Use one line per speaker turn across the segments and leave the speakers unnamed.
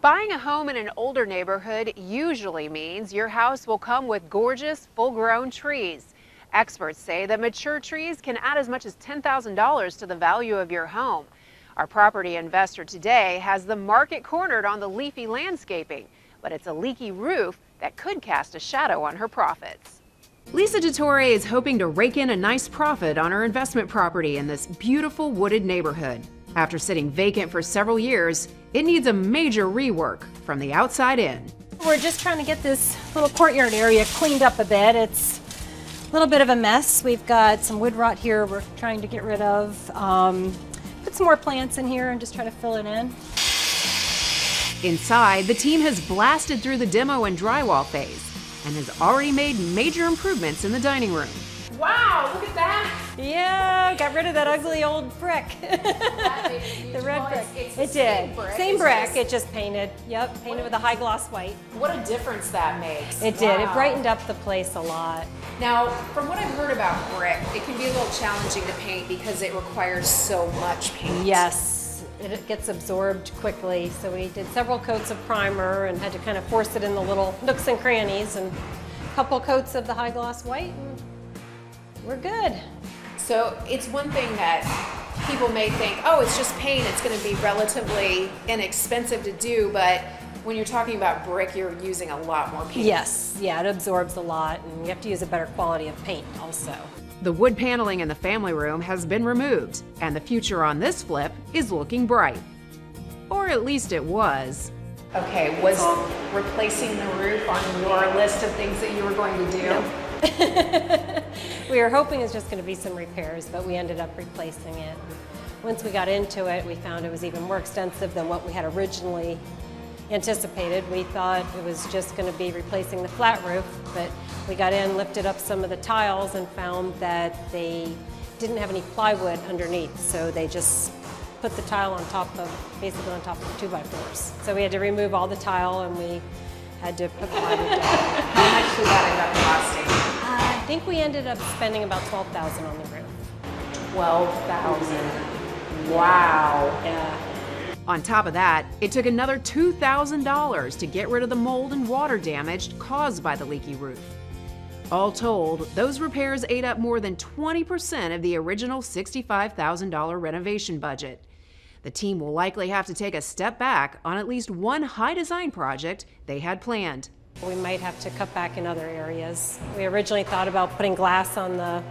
Buying a home in an older neighborhood usually means your house will come with gorgeous, full-grown trees. Experts say that mature trees can add as much as $10,000 to the value of your home. Our property investor today has the market cornered on the leafy landscaping, but it's a leaky roof that could cast a shadow on her profits. Lisa DeTore is hoping to rake in a nice profit on her investment property in this beautiful wooded neighborhood. After sitting vacant for several years, it needs a major rework from the outside in.
We're just trying to get this little courtyard area cleaned up a bit. It's a little bit of a mess. We've got some wood rot here we're trying to get rid of. Put some more plants in here and just try to fill it in.
Inside, the team has blasted through the demo and drywall phase and has already made major improvements in the dining room. Wow, look at that!
Yeah, got rid of that ugly old brick. The red brick. It did. Same brick, it just painted. Yep, painted with a high gloss white.
What a difference that makes.
It did. It brightened up the place a lot.
Now, from what I've heard about brick, it can be a little challenging to paint because it requires so much paint.
Yes, it gets absorbed quickly. So we did several coats of primer and had to kind of force it in the little nooks and crannies, and a couple coats of the high gloss white, and we're good.
So it's one thing that people may think, oh, it's just paint, it's going to be relatively inexpensive to do, but when you're talking about brick, you're using a lot more paint.
Yes, yeah, it absorbs a lot, and you have to use a better quality of paint also.
The wood paneling in the family room has been removed, and the future on this flip is looking bright. Or at least it was. Okay, was replacing the roof on your list of things that you were going to do?
No. We were hoping it was just going to be some repairs, but we ended up replacing it. Once we got into it, we found it was even more extensive than what we had originally anticipated. We thought it was just going to be replacing the flat roof, but we got in, lifted up some of the tiles, and found that they didn't have any plywood underneath, so they just put the tile on top of, basically on top of the 2x4s. So we had to remove all the tile, and we had to put plywood down.
How much did that end up costing?
I think we ended up spending about $12,000 on the roof.
$12,000. Wow.
Yeah.
On top of that, it took another $2,000 to get rid of the mold and water damage caused by the leaky roof. All told, those repairs ate up more than 20% of the original $65,000 renovation budget. The team will likely have to take a step back on at least one high design project they had planned.
We might have to cut back in other areas. We originally thought about putting glass on the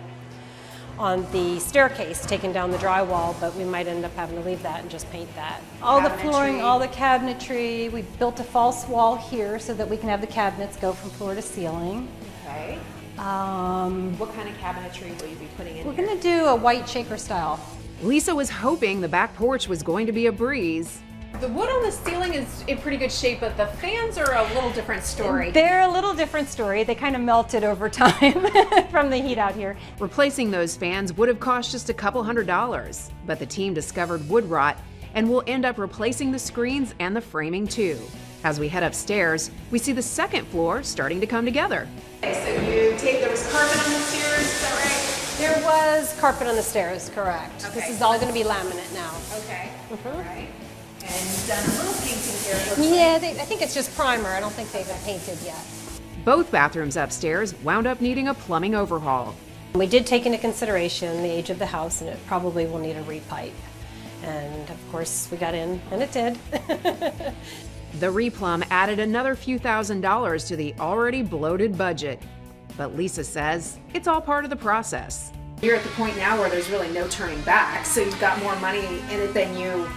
staircase, taking down the drywall, but we might end up having to leave that and just paint that. All the flooring, all the cabinetry. We built a false wall here so that we can have the cabinets go from floor to ceiling.
Okay. What kind of cabinetry will you be putting in
We're going to do a white shaker style.
Lisa was hoping the back porch was going to be a breeze. The wood on the ceiling is in pretty good shape, but the fans are a little different story.
They're a little different story. They kind of melted over time from the heat out here.
Replacing those fans would have cost just a couple $100s, but the team discovered wood rot and will end up replacing the screens and the framing too. As we head upstairs, we see the second floor starting to come together. Okay, so there was carpet on the stairs, is that right?
There was carpet on the stairs, correct.
Okay.
This is all going to be laminate now.
Okay,
Mm-hmm.
all right. And you've done a little painting here.
Yeah, I think it's just primer. I don't think they've been painted yet.
Both bathrooms upstairs wound up needing a plumbing overhaul.
We did take into consideration the age of the house, and it probably will need a repipe. And of course, we got in, and it did.
The replumb added another few $1,000s to the already bloated budget. But Lisa says it's all part of the process. You're at the point now where there's really no turning back, so you've got more money in it than you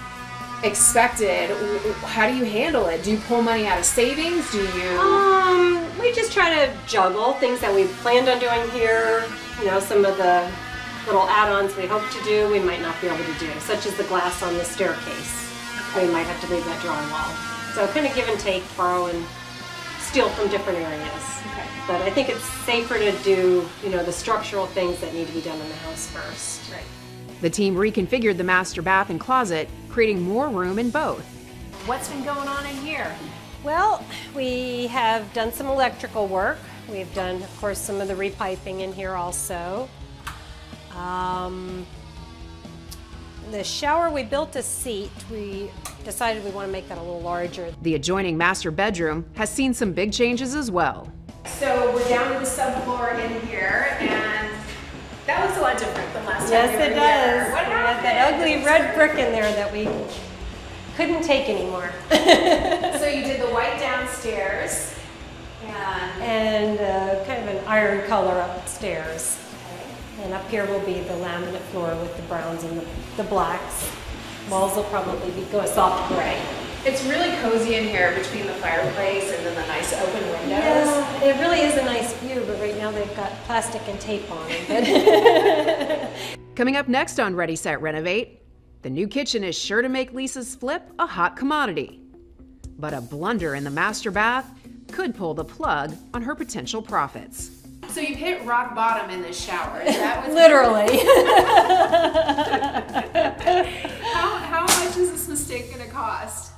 expected. How do you handle it? Do you pull money out of savings? Do you?
We just try to juggle things that we planned on doing here. You know, some of the little add-ons we hope to do, we might not be able to do, such as the glass on the staircase. We might have to leave that drywall. So kind of give and take, borrow and steal from different areas.
Okay.
But I think it's safer to do, you know, the structural things that need to be done in the house first.
Right. The team reconfigured the master bath and closet, creating more room in both. What's been going on in here?
Well, we have done some electrical work. We've done, of course, some of the repiping in here also. The shower, we built a seat. We decided we want to make that a little larger.
The adjoining master bedroom has seen some big changes as well.
So we're down to the subfloor in here, and that looks a lot different than last time.
Yes,
we were
it
here.
does.
What
We
happened?
had that ugly red brick in there that we couldn't take anymore.
So you did the white downstairs,
And kind of an iron color upstairs. And up here will be the laminate floor with the browns and the blacks. Walls will probably go a soft gray.
it's really cozy in here between the fireplace and then the nice open windows.
Yeah, it really is a nice view, but right now they've got plastic and tape on it.
Coming up next on Ready, Set, Renovate, the new kitchen is sure to make Lisa's flip a hot commodity. But a blunder in the master bath could pull the plug on her potential profits.
So you've hit rock bottom in this shower. Is that what's
Literally.
How much is this mistake going to cost?